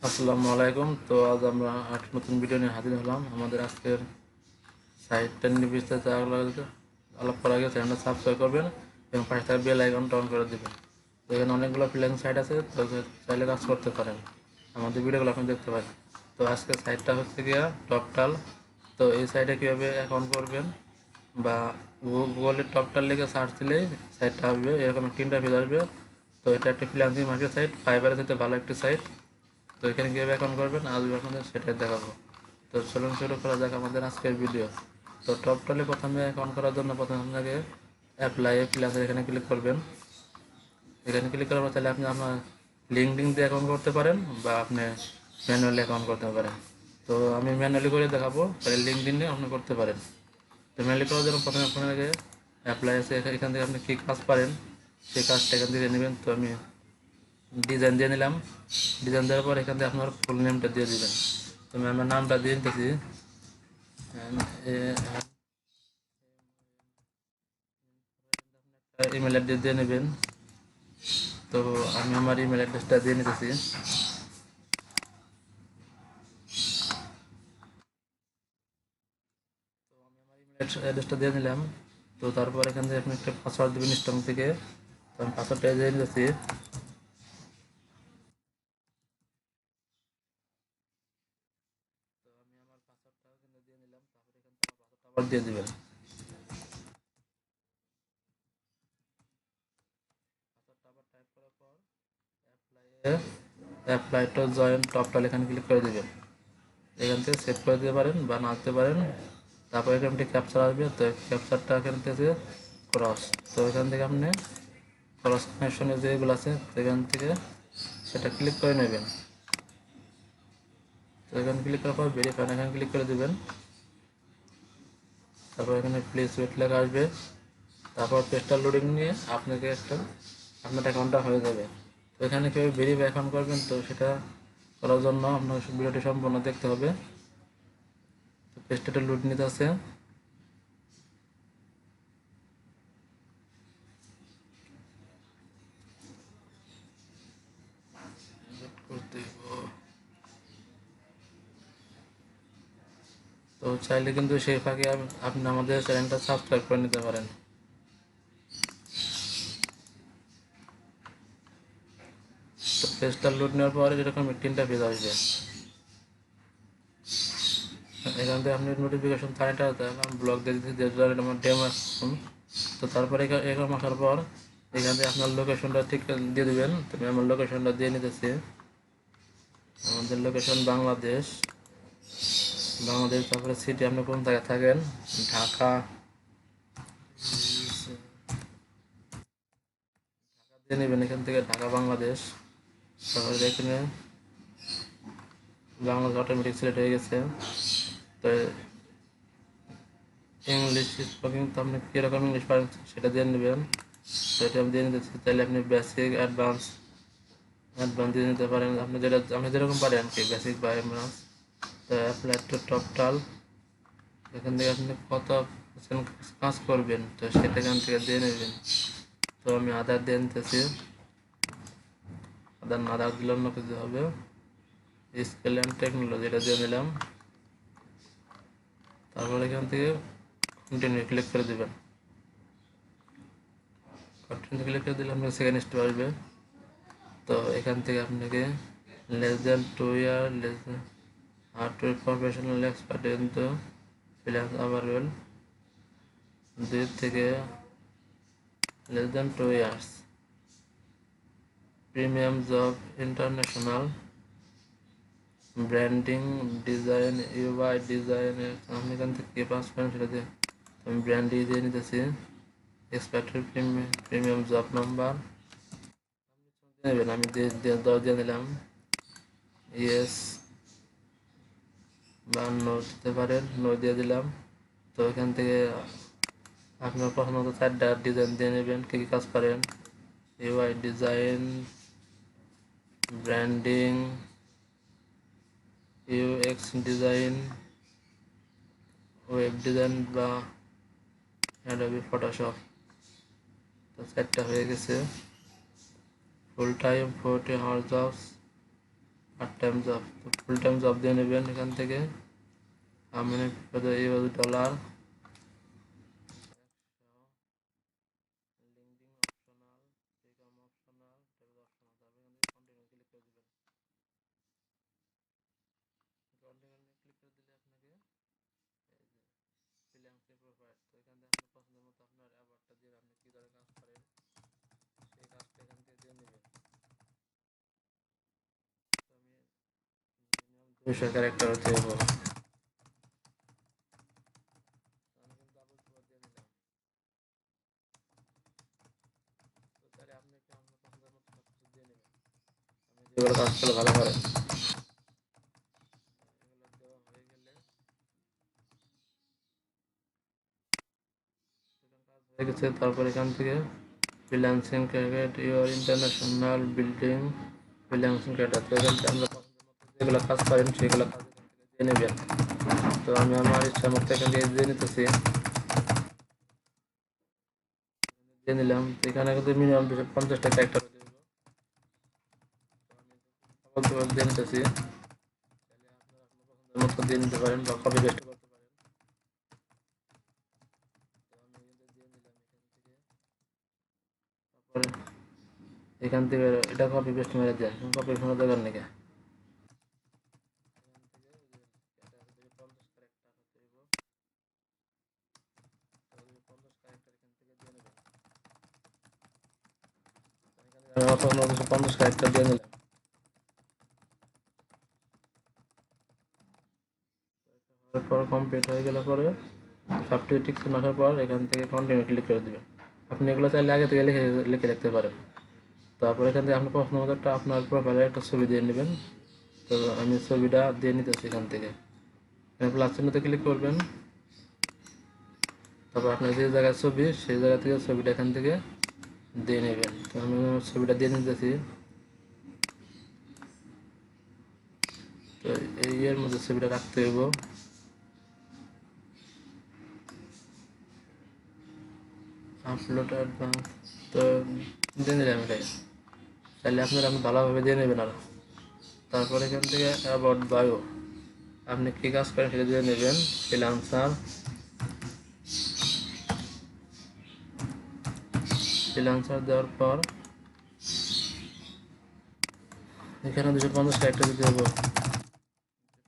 আসসালামু আলাইকুম। তো আজ আমরা একটা নতুন ভিডিও নিয়ে হাজির হলাম। আমাদের আজকের সাইটটা নিয়ে বিস্তারিত আলাপ করার আগে চ্যানেলটা সাবস্ক্রাইব করবেন এবং পাশে থাকা বেল আইকনটা অন করে দেবেন। তো এখানে অনেকগুলো ফ্রিল্যান্সিং সাইট আছে, তো চাইলে কাজ করতে পারেন। আমাদের ভিডিওগুলো আপনি দেখতে পারেন। তো আজকের সাইটটা হচ্ছে গিয়া টপটাল। তো এই সাইটে কীভাবে অ্যাকাউন্ট করবেন বা গুগলে টপটাল লিখে সার্চ দিলেই সাইটটা আসবে, এরকম একটা ইন্টারফেস আসবে। তো এটা একটা ফ্রিল্যান্সিং মার্কেট সাইট, ফাইবারের সাথে ভালো একটি সাইট। তো এখানে কীভাবে অ্যাকাউন্ট করবেন আজ আপনাদের সেটাই দেখাবো। তো চলুন শুরু করা যাক আমাদের আজকের ভিডিও। তো টপটালে প্রথমে অ্যাকাউন্ট করার জন্য প্রথমে আপনাকে অ্যাপ্লাই ফ্রিল্যান্সার এখানে ক্লিক করবেন। এখানে ক্লিক করার পর তাহলে আপনি আপনার লিঙ্কডিন দিয়ে অ্যাকাউন্ট করতে পারেন বা আপনি ম্যানুয়ালি অ্যাকাউন্ট করতে পারেন। তো আমি ম্যানুয়ালি করে দেখাবো, তাহলে লিঙ্কডিন দিয়ে আপনি করতে পারেন। তো ম্যানুয়ালি করার জন্য প্রথমে আপনাকে অ্যাপ্লাই আছে, এখান থেকে আপনি কী কাজ পারেন সেই কাজটা এখান থেকে নেবেন। তো আমি ডিজাইন দিয়ে নিলাম। ডিজাইন দেওয়ার পর এখান থেকে আপনার ফুল নেমটা দিয়ে দিবেন। তো আমি আমার নামটা দিয়ে নিতেছি, ইমেল অ্যাড্রেস দিয়ে নেবেন। তো আমি আমার ইমেল অ্যাড্রেসটা দিয়ে নিতেছি। অ্যাড্রেসটা দিয়ে নিলাম। তো তারপর এখান থেকে আপনি একটা পাসওয়ার্ড দেবেন স্ট্রং থেকে। তো আমি পাসওয়ার্ডটা দিয়ে নিতেছি। তো আমি আমার পাসওয়ার্ডটা এখানে দিয়ে নিলাম। তারপরে এখান থেকে আমার পাসওয়ার্ডটা আবার দিয়ে দিবেন। পাসওয়ার্ডটা আবার টাইপ করার পর অ্যাপ্লাই টু জয়েন টপটাল এখানে ক্লিক করে দেবেন। এখান থেকে সেভ করে দিতে পারেন বা না দিতে পারেন। তারপর এখান থেকে ক্যাপচার আসবে, তো ক্যাপচারটা এখান থেকে ক্রস। তো এখান থেকে আপনি ক্রস কানেকশনের যেগুলো আছে সেখান থেকে সেটা ক্লিক করে নেবেন। তো এখানে ক্লিক করার পর ভেরিফাই এখানে ক্লিক করে দেবেন। তারপর এখানে প্লিজ ওয়েট লেখা আসবে। তারপর পেজটা লোডিং নিয়ে আপনাকে আপনার অ্যাকাউন্টটা হয়ে যাবে। তো এখানে কেউ ভেরিফাই অ্যাকাউন্ট করবেন, তো সেটা করার জন্য আপনার ভিডিওটি সম্পূর্ণ দেখতে হবে। তো পেজটা লোড নিতে আছে। তো চাইলে কিন্তু সেই ফাঁকে আপনি আমাদের চ্যানেলটা সাবস্ক্রাইব করে নিতে পারেন। তো পেজটা লোড নেওয়ার পরে যেরকম তিনটা পেজ আসবে, এখান থেকে আপনি নোটিফিকেশন চাইটা ব্লগ দিয়ে দিতে আমার ডেমো। তো তারপরে এরকম আসার পর এখান থেকে আপনার লোকেশনটা ঠিক দিয়ে দেবেন। তো আমি আমার লোকেশনটা দিয়ে নিতেছি। আমাদের লোকেশন বাংলাদেশ। তারপরে সিটি আপনি কোন জায়গায় থাকেন, ঢাকা দিয়ে নেবেন। এখান থেকে ঢাকা বাংলাদেশ। তারপরে এখানে বাংলাদেশ অটোমেটিক সিলেক্ট হয়ে গেছে। তো ইংলিশ স্পিকিং, তো আপনি কীরকম ইংলিশ পারেন সেটা দিয়ে নেবেন। তো এটা আমি দিয়ে নিতেছি। তাহলে আপনি বেসিক অ্যাডভান্স দিয়ে নিতে পারেন, আপনি যেরকম পারেন আর কি, বেসিক বা অ্যাডভান্স। তো অ্যাপ্লাই টু টপটাল, এখান থেকে আপনি কত কাজ করবেন তো সেটা এখান থেকে দিয়ে নেবেন। তো আমি আধার দিয়ে নিতেছি। আধার দিলে অন্য কিছু হবে। স্কিল অ্যান্ড টেকনোলজি এটা দিয়ে নিলাম। তারপর এখান থেকে কন্টিনিউ ক্লিক করে দেবেন। কন্টিনিউ ক্লিক করে দিলে আপনার সেকেন্ড স্টেপ আসবে। তো এখান থেকে আপনাকে লেস দেন 2 ইয়ার আর টু প্রফেশনাল এক্সপার্ট কিন্তু ফ্রিল্যান্স আভারেবল 2 থেকে less than 2 years premium job international branding design UI design. আপনি এখান থেকে কী পাস করেন সেটা দিয়ে আমি ব্র্যান্ডিং দিয়ে নিতেছি। এক্সপার্টের প্রিমিয়াম জব নাম্বার নেবেন, আমি দিয়ে নিলাম। ইয়েস বা নো দিতে পারেন, নো দিয়ে দিলাম। তো এখান থেকে আপনার প্রথমত 4টা ডিজাইন দিয়ে নেবেন, কী কী কাজ পারেন। UI design, branding, UX design, web design বা অ্যাডোবি ফটোশপ। তো 4টা হয়ে গেছে। Full time 40 hour jobs, part time job, তো ফুল টাইম জব দিয়ে নেবেন এখান থেকে। আমি $, LinkedIn optional, income optional, tax optional, তারপরে এখান থেকে কন্টিনিউ ক্লিক করে দেবেন। কন্টিনিউ ক্লিক করে দিলে আপনাকে এই যে ফ্রিল্যান্সিং প্রোফাইল, তো এখান থেকে আপনার পছন্দের মতো আপনার অ্যাবাউটটা দিয়ে আপনি কী ধরনের কাজ করেন সেই কাজটা এখান থেকে দিয়ে নেবেন। তো আমি মিনিমাম 200 ক্যারেক্টার হতে হবে, আমি কিন্তু আবল সুবাদ দিয়ে নিলাম। তো তাহলে আপনি একটু আপনার পছন্দের মতো সব কিছু দিয়ে নেবেন, আমি যেগুলো কাজ করলে ভালো করেন। এগুলো দেওয়া হয়ে গেলে কাজ হয়ে গেছে, তারপর এখান থেকে freelancing career your international building freelancing career, তো এখান থেকে আমরা পছন্দের মতো যেগুলো কাজ করেন সেগুলো কাজ এখান থেকে দিয়ে নেবেন। তো আমি আমার ইচ্ছা মতো এখান থেকে দিয়ে নিতেছি, দিয়ে নিলাম। তো এখানে কিন্তু মিনিমাম 250টা ক্যারেক্টার দেবো, তো আমি দিয়ে নিতেছি। তাহলে আপনারা আপনার পছন্দের মতো দিয়ে নিতে পারেন বা কপি পেস্ট করতে পারেন। তো আমি কিন্তু দিয়ে নিলাম এখান থেকে। তারপরে এখান থেকে এটা কপি পেস্ট মেরে দেন, কপি শোনা দরকার নাকি। এখান থেকে ওই যে এটা আছে 250 ক্যারেক্টার হতে হইব, তো 250 ক্যারেক্টার এখান থেকে দিয়ে নেবেন। এখানে আমি অন্য 250 ক্যারেক্টার দিয়ে নিলাম। তারপর কমপ্লিট হয়ে গেলে পরে সবটি টিক চিহ্ন আসার পর এখান থেকে কন্টিনিউ ক্লিক করে দেবেন। আপনি এগুলো চাইলে আগে থেকে লিখে লিখে রাখতে পারেন। তারপর এখান থেকে আপনার পছন্দ মতো একটা আপনার প্রোফাইলের একটা ছবি দিয়ে নেবেন। তো আমি ছবিটা দিয়ে নিতেছি এখান থেকে, প্লাস চিহ্নতে ক্লিক করবেন। তারপর আপনার যে জায়গায় ছবি সেই জায়গা থেকে ছবিটা এখান থেকে দিয়ে নেবেন। তো আমি ছবিটা দিয়ে নিতেছি। তো এই এর মধ্যে ছবিটা রাখতে হইব। আপলোড অ্যাডভান্স, তো দিয়ে নিলাম এটাই, তাহলে আপনারা আপনি ভালোভাবে দিয়ে নেবেন। আর তারপর এখান থেকে অ্যাবাউট বায়ো, আপনি কী কাজ করেন সেটা দিয়ে নেবেন। ফ্রিল্যান্সার, ফ্রিল্যান্সার দেওয়ার পর এখানে 250 ক্যারেক্টার দিতে হবে।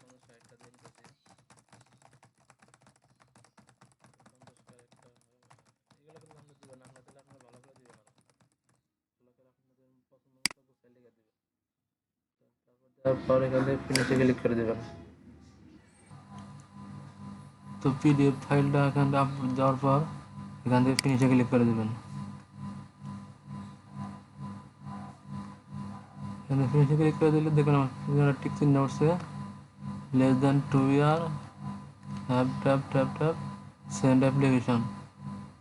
250 ক্যারেক্টার দিয়ে নিতেছি। 250 ক্যারেক্টার এগুলো কিন্তু আপনি দিবেন, আপনার তাহলে আপনার ভালো করে দিবেন, আর ভালো করে আপনাদের পছন্দ মতো গুছাই লিখে দিবেন। তারপর দেওয়ার পর এখান থেকে ফিনিশে ক্লিক করে দেবেন। তো পিডিএফ ফাইলটা এখান থেকে আপলোড দেওয়ার পর এখান থেকে ফিনিশে ক্লিক করে দেবেন। এখানে ফিনিশে ক্লিক করে দিলে দেখুন আমার টিক চিহ্ন উঠছে, less than 2 year, have tap tap tap send application.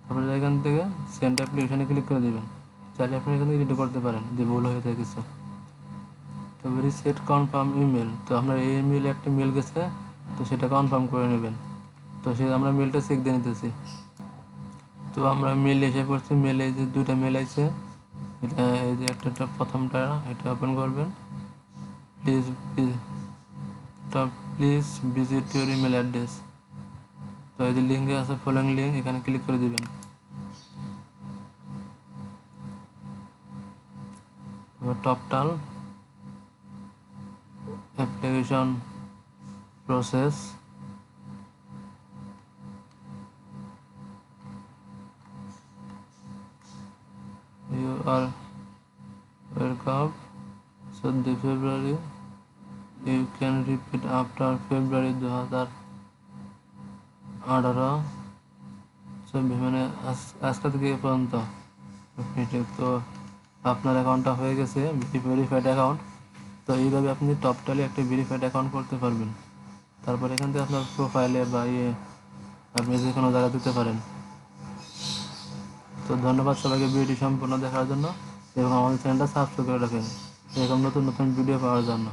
তারপরে এখান থেকে সেন্ড অ্যাপ্লিকেশনে ক্লিক করে দেবেন। চাইলে আপনি এখান থেকে এডিট করতে পারেন যে ভুল হয়ে থাকে কিছু। তারপরে রিসেট কনফার্ম ইমেল, তো আপনার এই ইমেলে একটা মেল গেছে, তো সেটা কনফার্ম করে নেবেন। তো সে আমরা মেলটা চেক দিয়ে নিতেছি। তো আমরা মেল এসে পড়ছি, মেলে যে দুইটা মেল আছে, এটা এই যে একটা প্রথমটা এটা ওপেন করবেন। Please please visit your email address, তো এই যে লিঙ্কে আছে ফলোইং লিঙ্ক, এখানে ক্লিক করে দিবেন। Toptal application process, you are welcome 14 February, you can repeat after February 2018, মানে আজকে থেকে এ পর্যন্ত। তো আপনার অ্যাকাউন্টটা হয়ে গেছে ভেরিফাইড অ্যাকাউন্ট। তো এইভাবে আপনি টপটালে একটা ভেরিফাইড অ্যাকাউন্ট করতে পারবেন। তারপর এখান থেকে আপনার প্রোফাইলে বা আপনি যে কোনো জায়গায় দিতে পারেন। তো ধন্যবাদ সবাইকে ভিডিওটি সম্পূর্ণ দেখার জন্য, এবং আমাদের চ্যানেলটা সাবস্ক্রাইব করে রাখেন এরকম নতুন নতুন ভিডিও পাওয়ার জন্য।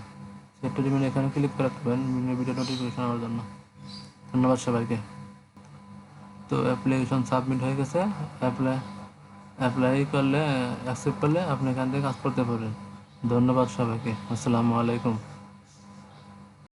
সেটা এখানে ক্লিক করে রাখবেন ভিডিও নোটিফিকেশন হওয়ার জন্য। ধন্যবাদ সবাইকে। তো অ্যাপ্লিকেশন সাবমিট হয়ে গেছে, অ্যাপ্লাই করলে অ্যাকসেপ্ট করলে আপনি এখান থেকে কাজ করতে পারবেন। ধন্যবাদ সবাইকে, আসসালামু আলাইকুম।